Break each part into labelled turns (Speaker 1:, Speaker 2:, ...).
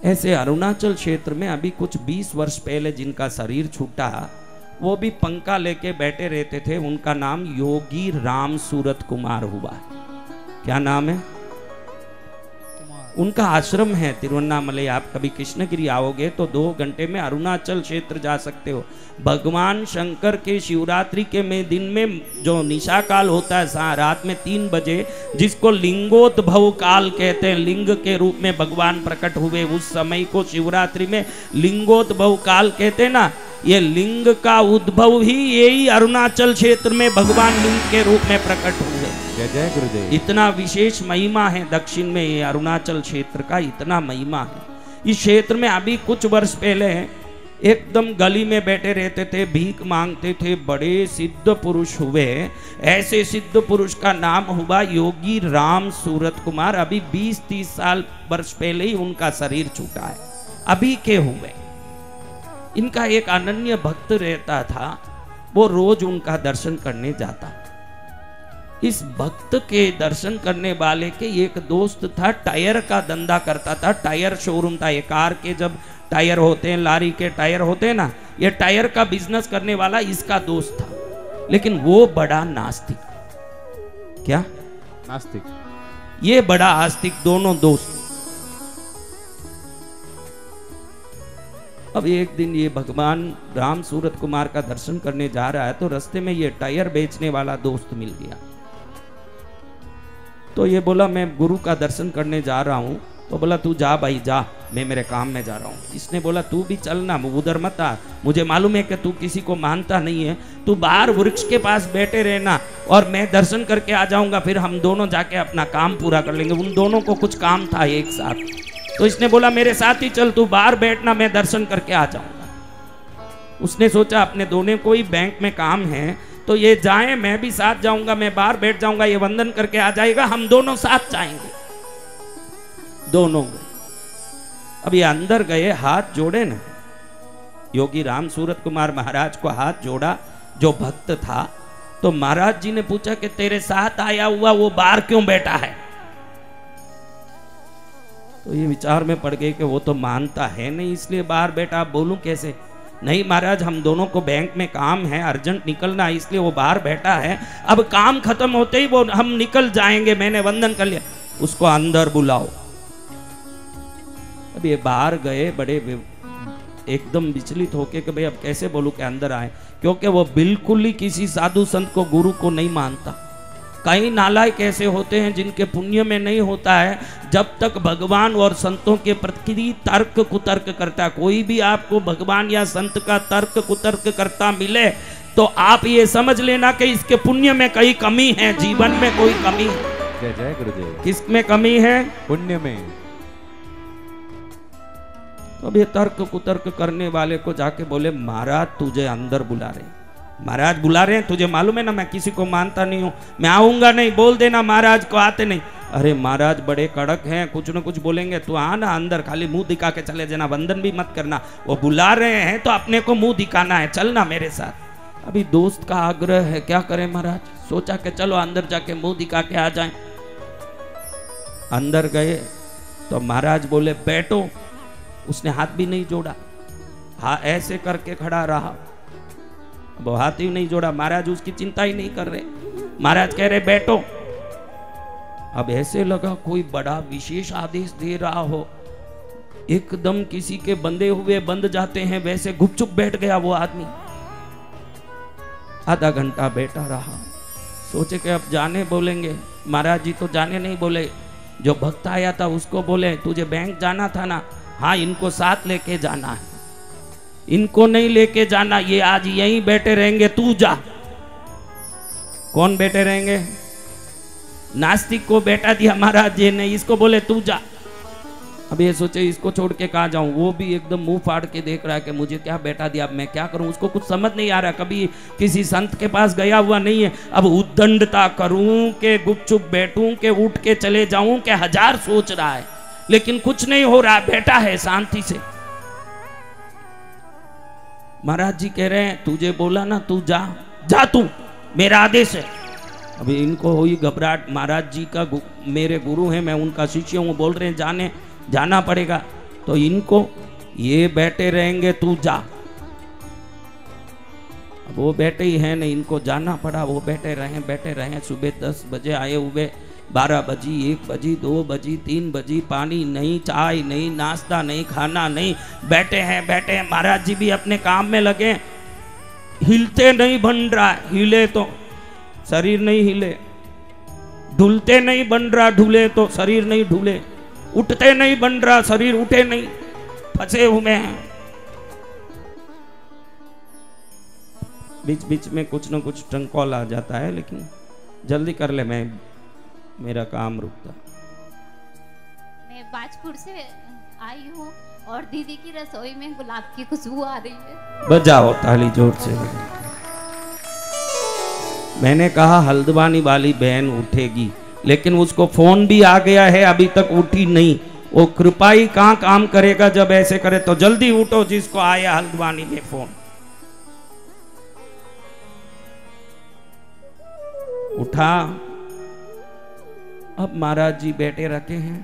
Speaker 1: ऐसे अरुणाचल क्षेत्र में अभी कुछ 20 वर्ष पहले जिनका शरीर छूटा, वो भी पंखा लेके बैठे रहते थे। उनका नाम योगी राम सूरत कुमार हुआ। क्या नाम है? उनका आश्रम है तिरुवन्नामलई। आप कभी कृष्णगिरी आओगे तो 2 घंटे में अरुणाचल क्षेत्र जा सकते हो। भगवान शंकर के शिवरात्रि के में दिन में जो निशा काल होता है रात में 3 बजे, जिसको लिंगोद्भव काल कहते हैं, लिंग के रूप में भगवान प्रकट हुए, उस समय को शिवरात्रि में लिंगोद्भव काल कहते हैं ना। ये लिंग का उद्भव ही यही अरुणाचल क्षेत्र में भगवान लिंग के रूप में प्रकट हुए।
Speaker 2: जय जय गुरुदेव।
Speaker 1: इतना विशेष महिमा है दक्षिण में, ये अरुणाचल क्षेत्र का इतना महिमा है। इस क्षेत्र में अभी कुछ वर्ष पहले एकदम गली में बैठे रहते थे, भीख मांगते थे, बड़े सिद्ध पुरुष हुए। ऐसे सिद्ध पुरुष का नाम हुआ योगी राम सूरत कुमार। अभी 20-30 साल वर्ष पहले ही उनका शरीर छूटा है, अभी के हुए। इनका एक अनन्य भक्त रहता था, वो रोज उनका दर्शन करने जाता। इस भक्त के दर्शन करने वाले के एक दोस्त था, टायर का धंधा करता था। टायर शोरूम था, ये कार के जब टायर होते हैं, लारी के टायर होते हैं ना, ये टायर का बिजनेस करने वाला इसका दोस्त था। लेकिन वो बड़ा नास्तिक। क्या?
Speaker 2: नास्तिक।
Speaker 1: ये बड़ा आस्तिक, दोनों दोस्त। अब एक दिन ये भगवान राम सूरत कुमार का दर्शन करने जा रहा है, तो रास्ते में ये टायर बेचने वाला दोस्त मिल गया। तो ये बोला मैं गुरु का दर्शन करने जा रहा हूँ। तो बोला तू जा भाई जा, मैं मेरे काम में जा रहा हूँ। इसने बोला तू भी चलना, उधर मत आ, मुझे मालूम है कि तू किसी को मानता नहीं है, तू बाहर वृक्ष के पास बैठे रहना और मैं दर्शन करके आ जाऊंगा, फिर हम दोनों जाके अपना काम पूरा कर लेंगे। उन दोनों को कुछ काम था एक साथ, तो इसने बोला मेरे साथ ही चल, तू बाहर बैठना, मैं दर्शन करके आ जाऊंगा। उसने सोचा अपने दोनों को ही बैंक में काम है, तो ये जाए, मैं भी साथ जाऊंगा, मैं बाहर बैठ जाऊंगा, ये वंदन करके आ जाएगा, हम दोनों साथ जाएंगे। दोनों गए। अब ये अंदर गए, हाथ जोड़े ना, योगी राम सूरत कुमार महाराज को हाथ जोड़ा जो भक्त था। तो महाराज जी ने पूछा कि तेरे साथ आया हुआ वो बाहर क्यों बैठा है? तो ये विचार में पड़ गए कि वो तो मानता है नहीं, इसलिए बाहर बैठा। बोलूं कैसे? नहीं महाराज, हम दोनों को बैंक में काम है, अर्जेंट निकलना है, इसलिए वो बाहर बैठा है। अब काम खत्म होते ही वो हम निकल जाएंगे, मैंने वंदन कर लिया, उसको अंदर बुलाओ। अब ये बाहर गए, बड़े एकदम विचलित होके कि भाई अब कैसे बोलूं कि अंदर आए, क्योंकि वो बिल्कुल ही किसी साधु संत को, गुरु को नहीं मानता। कई नालायक ऐसे होते हैं जिनके पुण्य में नहीं होता है जब तक भगवान और संतों के प्रति तर्क कुतर्क करता। कोई भी आपको भगवान या संत का तर्क कुतर्क करता मिले तो आप ये समझ लेना कि इसके पुण्य में कई कमी है, जीवन में कोई कमी है।
Speaker 2: जय जय गुरुदेव।
Speaker 1: किस में कमी है?
Speaker 2: पुण्य में।
Speaker 1: तो अब ये तर्क कुतर्क करने वाले को जाके बोले महाराज तुझे अंदर बुला रहे। महाराज बुला रहे हैं, तुझे मालूम है ना मैं किसी को मानता नहीं हूँ, मैं आऊंगा नहीं, बोल देना महाराज को आते नहीं। अरे महाराज बड़े कड़क हैं, कुछ न कुछ बोलेंगे, तू आना अंदर, खाली मुंह दिखा के चले जाना, वंदन भी मत करना। वो बुला रहे हैं तो अपने को मुंह दिखाना है, चलना मेरे साथ। अभी दोस्त का आग्रह है, क्या करें महाराज? सोचा कि चलो अंदर जाके मुंह दिखा के आ जाए। अंदर गए तो महाराज बोले बैठो। उसने हाथ भी नहीं जोड़ा, हाँ ऐसे करके खड़ा रहा, वो हाथ ही नहीं जोड़ा। महाराज उसकी चिंता ही नहीं कर रहे, महाराज कह रहे बैठो। अब ऐसे लगा कोई बड़ा विशेष आदेश दे रहा हो, एकदम किसी के बंधे हुए बंध जाते हैं वैसे गुपचुप बैठ गया वो आदमी। आधा घंटा बैठा रहा, सोचे कि अब जाने बोलेंगे। महाराज जी तो जाने नहीं बोले, जो भक्त आया था उसको बोले तुझे बैंक जाना था ना, हाँ इनको साथ लेके जाना है, इनको नहीं लेके जाना, ये आज यहीं बैठे रहेंगे, तू जा। कौन बैठे रहेंगे? नास्तिक को बैठा दिया महाराज जी ने, इसको बोले तू जा। अब ये सोचे इसको छोड़ के कहाँ जाऊं, वो भी एकदम मुंह फाड़ के देख रहा है कि मुझे क्या बैठा दिया, अब मैं क्या करूं। उसको कुछ समझ नहीं आ रहा, कभी किसी संत के पास गया हुआ नहीं है। अब उद्दंडता करूं के गुपचुप बैठूं के उठ के चले जाऊं के हजार सोच रहा है, लेकिन कुछ नहीं हो रहा, बैठा है शांति से। महाराज जी कह रहे हैं तुझे बोला ना तू जा, जा तू, मेरा आदेश है। अभी इनको हुई घबराहट, महाराज जी का मेरे गुरु हैं, मैं उनका शिष्य हूँ, बोल रहे हैं जाना पड़ेगा। तो इनको ये बैठे रहेंगे, तू जा। अब वो बैठे ही हैं नहीं, इनको जाना पड़ा। वो बैठे रहे। सुबह 10 बजे आए हुए, 12 बजी, 1 बजी, 2 बजी, 3 बजी, पानी नहीं, चाय नहीं, नाश्ता नहीं, खाना नहीं, बैठे हैं। महाराज जी भी अपने काम में लगे। हिलते नहीं बन रहा, हिले तो शरीर नहीं हिले, ढुलते नहीं बन रहा, ढुले तो शरीर नहीं ढुले, उठते नहीं बन रहा, शरीर उठे नहीं, फंसे हुए हैं। बीच बीच में कुछ न कुछ टंकॉल आ जाता है, लेकिन जल्दी कर ले, मेरा काम रुकता।
Speaker 3: मैं बाजपुर से आई हूँ और दीदी की रसोई में गुलाब की खुशबू आ रही है।
Speaker 1: बजाओ ताली जोर से। मैंने कहा हल्द्वानी वाली बहन उठेगी, लेकिन उसको फोन भी आ गया है, अभी तक उठी नहीं। वो कृपाई कहाँ काम करेगा जब ऐसे करे, तो जल्दी उठो जिसको आया हल्द्वानी में फोन। उठा। अब महाराज जी बैठे रखे हैं।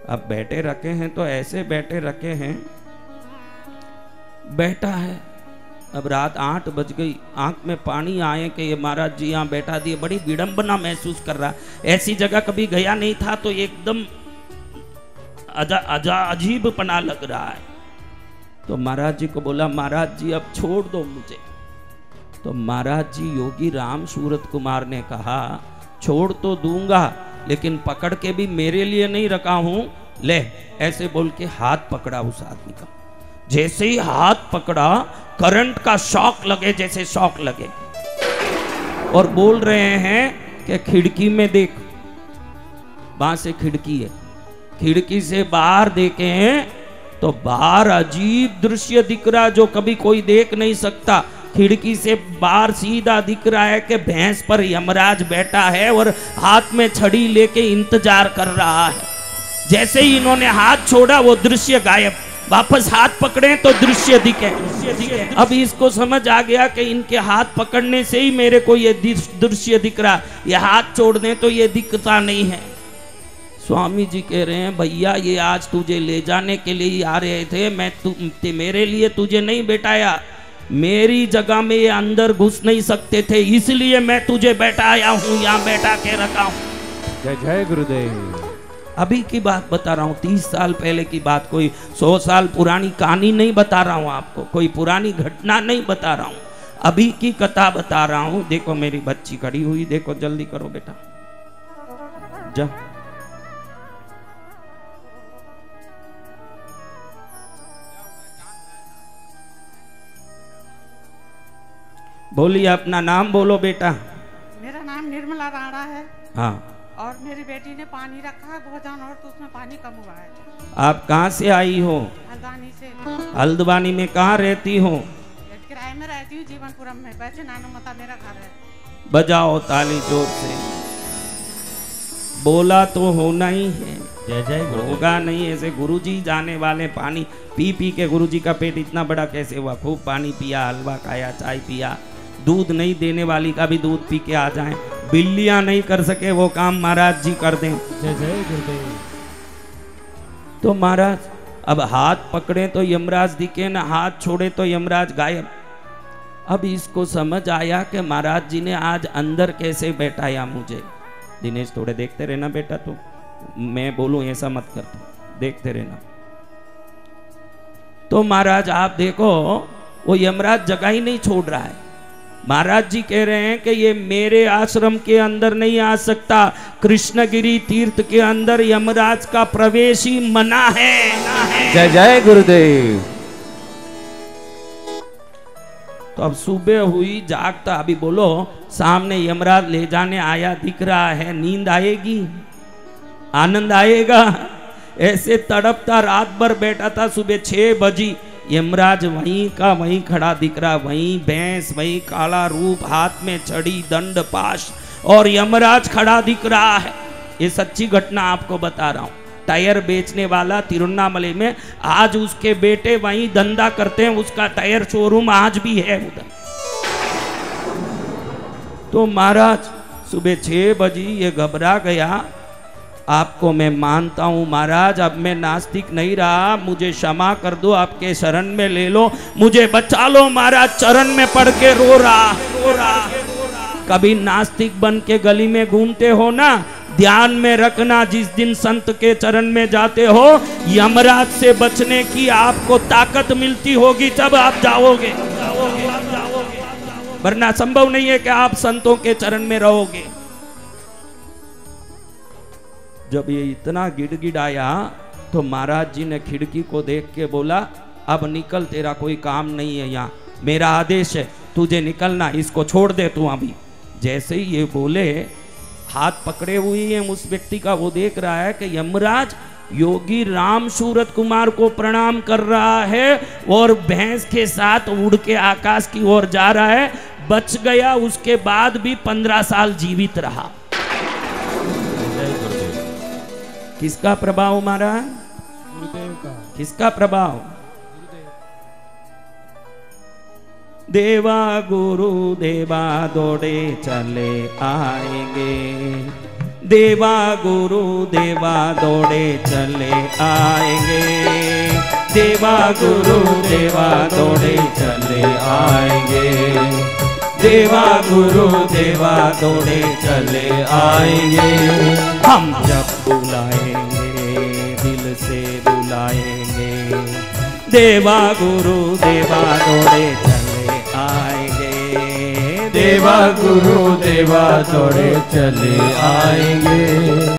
Speaker 1: अब बैठे रखे हैं तो ऐसे बैठे रखे हैं, बैठा है। अब रात 8 बज गई, आंख में पानी आए कि ये महाराज जी यहाँ बैठा दिए। बड़ी विडंबना महसूस कर रहा, ऐसी जगह कभी गया नहीं था, तो एकदम अजीब पना लग रहा है। तो महाराज जी को बोला, महाराज जी अब छोड़ दो मुझे। तो महाराज जी योगी राम सूरत कुमार ने कहा, छोड़ तो दूंगा, लेकिन पकड़ के भी मेरे लिए नहीं रखा हूं, ले। ऐसे बोल के हाथ पकड़ा उस आदमी का। जैसे ही हाथ पकड़ा, करंट का शॉक लगे, जैसे शॉक लगे, और बोल रहे हैं कि खिड़की में देख। वहां से खिड़की है, खिड़की से बाहर देखे तो बाहर अजीब दृश्य दिख रहा जो कभी कोई देख नहीं सकता। खिड़की से बाहर सीधा दिख रहा है कि भैंस पर यमराज बैठा है और हाथ में छड़ी लेके इंतजार कर रहा है। जैसे ही इन्होंने हाथ छोड़ा, वो दृश्य गायब। वापस हाथ पकड़े तो दृश्य दिखे। अब इसको समझ आ गया कि इनके हाथ पकड़ने से ही मेरे को ये दृश्य दिख रहा, ये हाथ छोड़ दें तो ये दिखता नहीं है। स्वामी जी कह रहे हैं, भैया ये आज तुझे ले जाने के लिए ही आ रहे थे, मेरे लिए तुझे नहीं बैठाया। मेरी जगह में ये अंदर घुस नहीं सकते थे, इसलिए मैं तुझे बैठाया हूँ, यहाँ बैठा के रखा हूँ।
Speaker 2: जय जय गुरुदेव।
Speaker 1: अभी की बात बता रहा हूँ, 30 साल पहले की बात, कोई 100 साल पुरानी कहानी नहीं बता रहा हूँ आपको, कोई पुरानी घटना नहीं बता रहा हूँ, अभी की कथा बता रहा हूँ। देखो मेरी बच्ची खड़ी हुई, देखो जल्दी करो बेटा, जा। बोलिए, अपना नाम बोलो बेटा।
Speaker 4: मेरा नाम निर्मला राणा है।
Speaker 1: हाँ।
Speaker 4: और मेरी बेटी ने पानी रखा है भोजन, और तो उसमें पानी कम हुआ है।
Speaker 1: आप कहाँ से आई हो?
Speaker 4: हल्द्वानी से।
Speaker 1: हल्द्वानी में कहाँ रहती हो?
Speaker 4: किराए में रहती हूँ, जीवनपुरम में। वैसे नानोमता मेरा घर है।
Speaker 1: बजाओ ताली जोर से। बोला तो होना ही है,
Speaker 2: जय जय
Speaker 1: होगा नहीं ऐसे। गुरुजी जाने वाले, पानी पी पी के गुरुजी का पेट इतना बड़ा कैसे हुआ? खूब पानी पिया, हलवा खाया, चाय पिया। दूध नहीं देने वाली का भी दूध पी के आ जाएं। बिल्लियां नहीं कर सके वो काम, महाराज जी कर दें।
Speaker 2: जय जय गुरुदेव।
Speaker 1: तो महाराज अब हाथ पकड़े तो यमराज दिखे ना, हाथ छोड़े तो यमराज गायब। अब इसको समझ आया कि महाराज जी ने आज अंदर कैसे बैठाया मुझे। दिनेश थोड़े देखते रहना बेटा, तो मैं बोलूं ऐसा मत कर, देखते रहना। तो महाराज आप देखो, वो यमराज जगह ही नहीं छोड़ रहा है। महाराज जी कह रहे हैं कि ये मेरे आश्रम के अंदर नहीं आ सकता, कृष्णगिरी तीर्थ के अंदर यमराज का प्रवेश ही मना है।
Speaker 2: जय जय गुरुदेव।
Speaker 1: तो अब सुबह हुई, जागता, अभी बोलो, सामने यमराज ले जाने आया दिख रहा है, नींद आएगी? आनंद आएगा? ऐसे तड़पता रात भर बैठा था। सुबह 6 बजी यमराज वहीं का वहीं खड़ा दिख रहा, वहीं भैंस, वहीं काला रूप, हाथ में छड़ी, दंड, पाश, और यमराज खड़ा दिख रहा है। ये सच्ची घटना आपको बता रहा हूं। टायर बेचने वाला तिरुवन्नामलई में, आज उसके बेटे वहीं धंधा करते हैं, उसका टायर शोरूम आज भी है उधर। तो महाराज सुबह 6 बजे ये घबरा गया आपको मैं मानता हूँ महाराज, अब मैं नास्तिक नहीं रहा, मुझे क्षमा कर दो, आपके शरण में ले लो, मुझे बचा लो महाराज। चरण में पड़ के रो रहा। कभी नास्तिक बन के गली में घूमते हो ना, ध्यान में रखना, जिस दिन संत के चरण में जाते हो यमराज से बचने की आपको ताकत मिलती होगी, तब आप जाओगे, वरना संभव नहीं है कि आप संतों के चरण में रहोगे। जब ये इतना गिड़गिड़ाया तो महाराज जी ने खिड़की को देख के बोला, अब निकल, तेरा कोई काम नहीं है यहाँ, मेरा आदेश है, तुझे निकलना, इसको छोड़ दे तू अभी। जैसे ही ये बोले, हाथ पकड़े हुए हैं उस व्यक्ति का, वो देख रहा है कि यमराज योगी राम सूरत कुमार को प्रणाम कर रहा है और भैंस के साथ उड़ के आकाश की ओर जा रहा है। बच गया, उसके बाद भी 15 साल जीवित रहा। किसका प्रभाव मारा?
Speaker 2: गुरुदेव का।
Speaker 1: किसका प्रभाव? देवा गुरु देवा दौड़े चले आएंगे, देवा गुरु देवा दौड़े चले आएंगे, देवा गुरु देवा दौड़े चले आएंगे, देवा गुरु देवा दौड़े चले आएंगे। हम जब बुलाएंगे दिल से बुलाएंगे, देवा गुरु देवा दौड़े चले आएंगे, देवा गुरु देवा दौड़े चले आएंगे।